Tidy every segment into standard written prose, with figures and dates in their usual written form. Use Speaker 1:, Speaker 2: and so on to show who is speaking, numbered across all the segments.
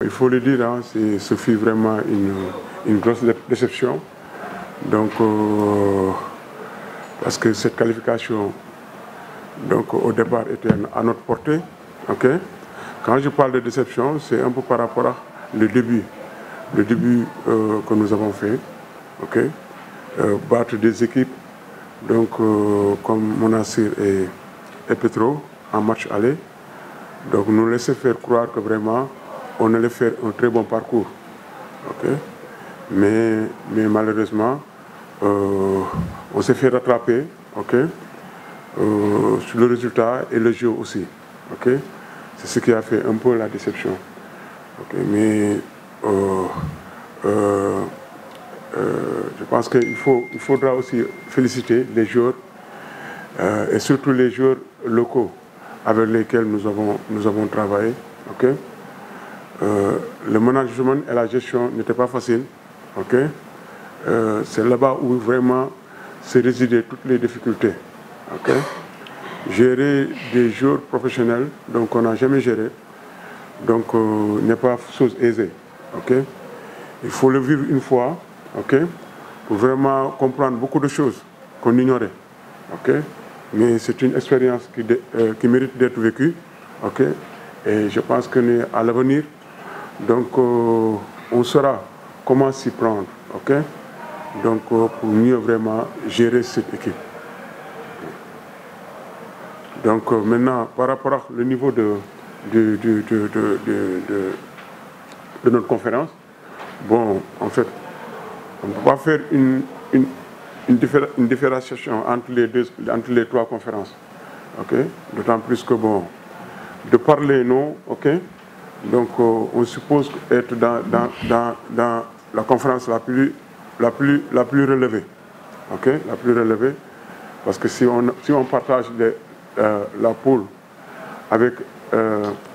Speaker 1: Il faut le dire, hein, ce fut vraiment une grosse déception. Donc, parce que cette qualification, donc, au départ, était à notre portée. Okay? Quand je parle de déception, c'est un peu par rapport à le début que nous avons fait. Okay? Battre des équipes donc, comme Monastir et Petro en match aller. Donc nous laisser faire croire que vraiment on allait faire un très bon parcours. Okay? Mais malheureusement, on s'est fait rattraper, okay? Sur le résultat et le jeu aussi. Okay? C'est ce qui a fait un peu la déception. Okay? Mais je pense qu'il faudra aussi féliciter les joueurs et surtout les joueurs locaux avec lesquels nous avons travaillé. Okay? Le management et la gestion n'étaient pas faciles. Okay? C'est là-bas où vraiment se résidaient toutes les difficultés. Okay? Gérer des joueurs professionnels, donc on n'a jamais géré, donc n'est pas chose aisée. Okay? Il faut le vivre une fois, okay? Pour vraiment comprendre beaucoup de choses qu'on ignorait. Okay? Mais c'est une expérience qui mérite d'être vécue. Okay? Et je pense qu'à l'avenir, donc, on saura comment s'y prendre. Okay? Donc, pour mieux vraiment gérer cette équipe. Donc, maintenant, par rapport au niveau de notre conférence, bon, en fait, on ne peut pas faire une différenciation entre les trois conférences. Okay? D'autant plus que, bon, de parler non, okay? Donc on suppose être dans la conférence la plus relevée. Okay? La plus relevée. Parce que si on partage la poule avec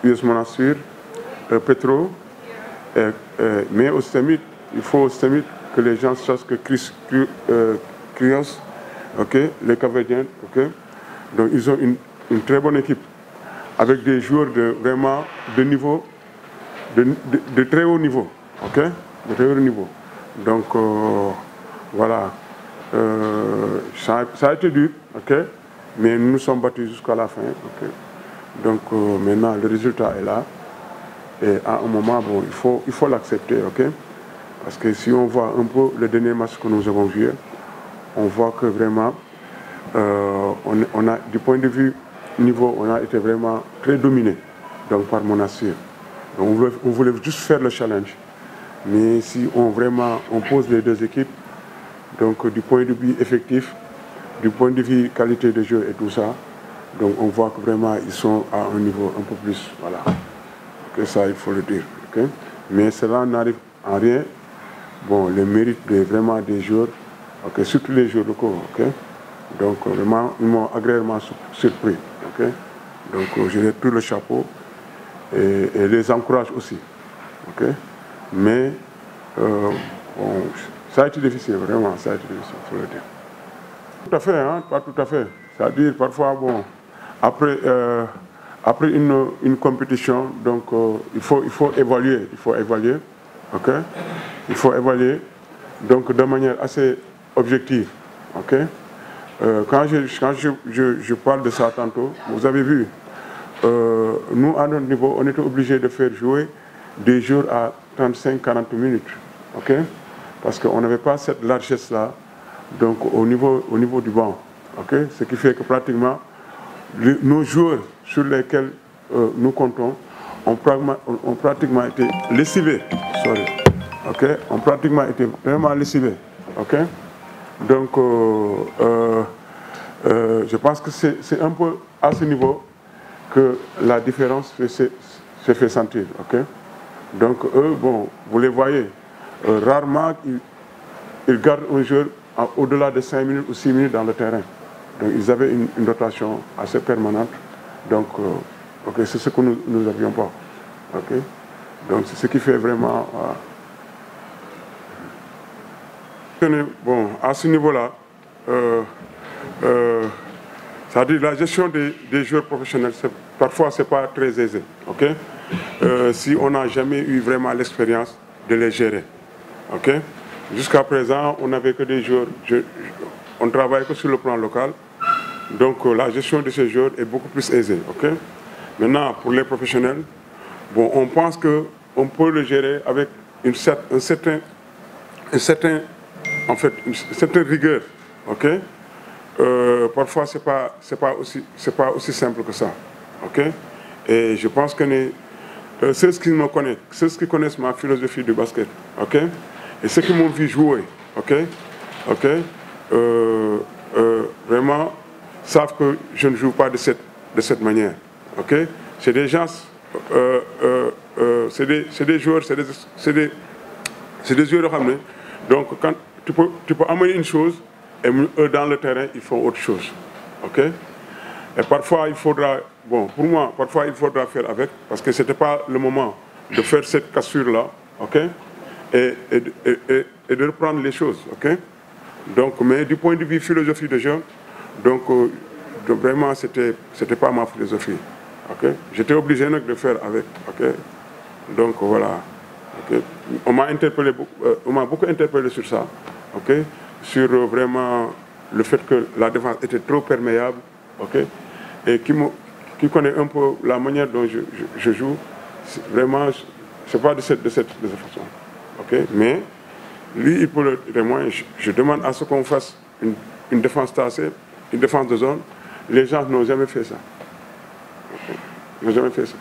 Speaker 1: US Monastir, Petro, mais au STEMIT, il faut au STEMIT que les gens sachent que Krios, okay, les Capverdiens, okay, donc ils ont une très bonne équipe avec des joueurs vraiment de niveau, de très haut niveau, okay, de très haut niveau. Donc voilà, ça a été dur, okay, mais nous nous sommes battus jusqu'à la fin. Okay. Donc maintenant le résultat est là et à un moment bon il faut l'accepter, okay. Parce que si on voit un peu le dernier match que nous avons vu, on voit que vraiment, on a, du point de vue niveau, on a été vraiment très dominé donc, par Monastir. Donc, on voulait juste faire le challenge. Mais si on pose les deux équipes, donc du point de vue effectif, du point de vue qualité de jeu et tout ça, donc on voit que vraiment ils sont à un niveau un peu plus, voilà. Que ça, il faut le dire. Okay? Mais cela n'arrive en rien. Bon, le mérite vraiment des joueurs, okay, surtout les joueurs locaux, okay? Donc vraiment, ils m'ont agréablement surpris, okay? Donc je lève tout le chapeau et les encourage aussi, okay? Mais bon, ça a été difficile, vraiment, ça a été difficile, il faut le dire. Tout à fait, hein, pas tout à fait. C'est-à-dire, parfois, bon, après une compétition, donc il faut évaluer, okay? Il faut évaluer donc de manière assez objective. Okay? Quand je parle de ça tantôt, vous avez vu, nous à notre niveau, on était obligé de faire jouer des joueurs à 35-40 minutes. Okay? Parce qu'on n'avait pas cette largesse-là donc au niveau du banc. Okay? Ce qui fait que pratiquement nos joueurs sur lesquels nous comptons ont pratiquement été lessivés. Sorry. Okay? Ont pratiquement été vraiment lessivés. Okay? Donc, je pense que c'est un peu à ce niveau que la différence se fait sentir. Okay? Donc, eux, bon, vous les voyez, rarement ils gardent un joueur au-delà de 5 minutes ou 6 minutes dans le terrain. Donc, ils avaient une rotation assez permanente. Donc, okay, c'est ce que nous n'avions pas. Okay? Donc, c'est ce qui fait vraiment... Bon, à ce niveau-là, c'est-à-dire la gestion des joueurs professionnels, parfois, ce n'est pas très aisé. Okay? si on n'a jamais eu vraiment l'expérience de les gérer. Okay? Jusqu'à présent, on n'avait que des joueurs, on ne travaille que sur le plan local, donc la gestion de ces joueurs est beaucoup plus aisée. Okay? Maintenant, pour les professionnels, bon, on pense qu'on peut le gérer avec une certaine rigueur. Okay? Parfois, ce n'est pas aussi simple que ça. Okay? Et je pense que ceux qui me connaissent, ceux qui connaissent ma philosophie de basket, okay? Et ceux qui m'ont vu jouer, okay? Okay? Vraiment savent que je ne joue pas de cette manière. Okay? C'est des gens, c'est des joueurs, c'est des joueurs ramenés. Donc quand tu peux amener une chose, et eux dans le terrain, ils font autre chose. Okay? Et parfois, il faudra, bon, pour moi, parfois il faudra faire avec, parce que ce n'était pas le moment de faire cette cassure-là, okay? et de reprendre les choses. Okay? Donc, mais du point de vue philosophie de jeu, donc vraiment, c'était pas ma philosophie. Okay? J'étais obligé de faire avec. Okay? Donc voilà. Okay? On m'a beaucoup interpellé sur ça. Okay? Sur vraiment le fait que la défense était trop perméable. Okay? Et qui connaît un peu la manière dont je joue, vraiment, c'est pas de cette façon. Okay? Mais lui, il peut le témoigner. Je demande à ce qu'on fasse une défense tassée, une défense de zone. Les gens n'ont jamais fait ça. Okay? Ils n'ont jamais fait ça.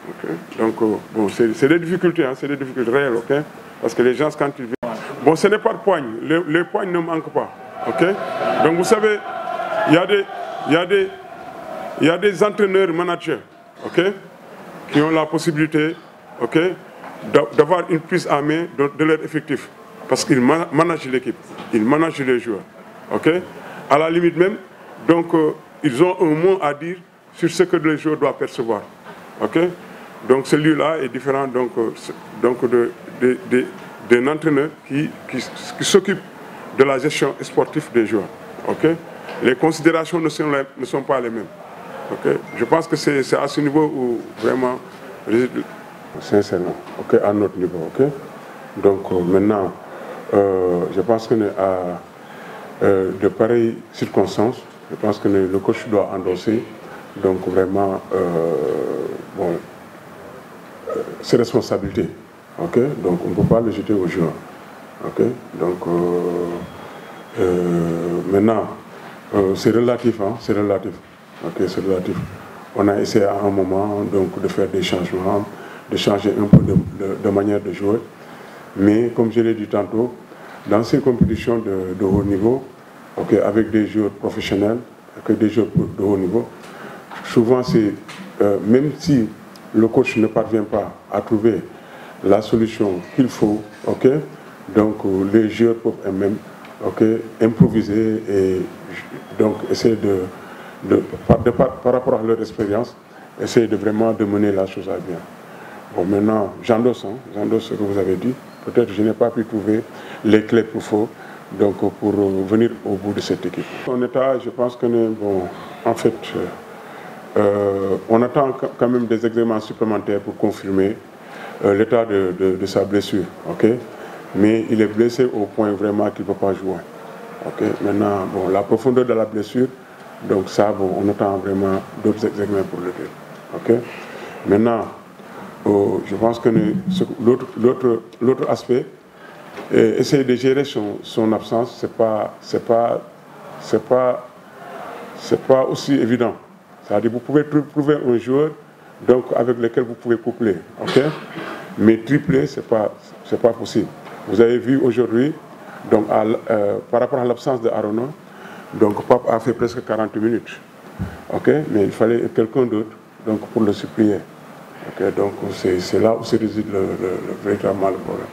Speaker 1: Okay? Donc, bon, c'est des difficultés, hein, c'est des difficultés réelles, okay? Parce que les gens, quand ils viennent... Bon, ce n'est pas de poigne, les poignes ne manquent pas. Okay? Donc, vous savez, il y a des entraîneurs, managers, okay, qui ont la possibilité, okay, d'avoir une prise à main de leur effectif. Parce qu'ils managent l'équipe, ils managent les joueurs. Okay? À la limite même, donc, ils ont un mot à dire sur ce que les joueurs doivent percevoir. Okay? Donc celui-là est différent d'un entraîneur qui s'occupe de la gestion sportive des joueurs. Okay? Les considérations ne sont pas les mêmes. Okay? Je pense que c'est à ce niveau où vraiment, sincèrement, okay, à notre niveau. Okay? Donc maintenant, je pense que de pareilles circonstances, je pense que le coach doit endosser donc vraiment ses responsabilités. Okay? Donc on ne peut pas le jeter aux joueurs. Okay? Donc maintenant, c'est relatif, hein? C'est relatif. Okay, c'est relatif. On a essayé à un moment donc, de faire des changements, de changer un peu de manière de jouer. Mais comme je l'ai dit tantôt, dans ces compétitions de haut niveau, okay, avec des joueurs professionnels, avec des joueurs de haut niveau, souvent c'est, même si le coach ne parvient pas à trouver la solution qu'il faut, okay, donc les joueurs peuvent eux-mêmes, okay, improviser et donc essayer par rapport à leur expérience, essayer vraiment de mener la chose à bien. Bon, maintenant, j'endosse ce que vous avez dit. Peut-être je n'ai pas pu trouver les clés qu'il faut donc, pour venir au bout de cette équipe. Son état, je pense que, bon, en fait, on attend quand même des examens supplémentaires pour confirmer l'état de sa blessure. Okay? Mais il est blessé au point vraiment qu'il ne peut pas jouer. Okay? Maintenant, bon, la profondeur de la blessure, donc ça, bon, on attend vraiment d'autres examens pour le dire. Okay? Maintenant, je pense que l'autre aspect, essayer de gérer son absence, c'est pas aussi évident. C'est-à-dire, vous pouvez trouver un joueur donc, avec lequel vous pouvez coupler, okay? Mais tripler, c'est pas possible. Vous avez vu aujourd'hui, donc par rapport à l'absence de Arona, donc Pape a fait presque 40 minutes, okay? Mais il fallait quelqu'un d'autre donc, pour le supplier. Okay? Donc c'est là où se réside le véritable problème.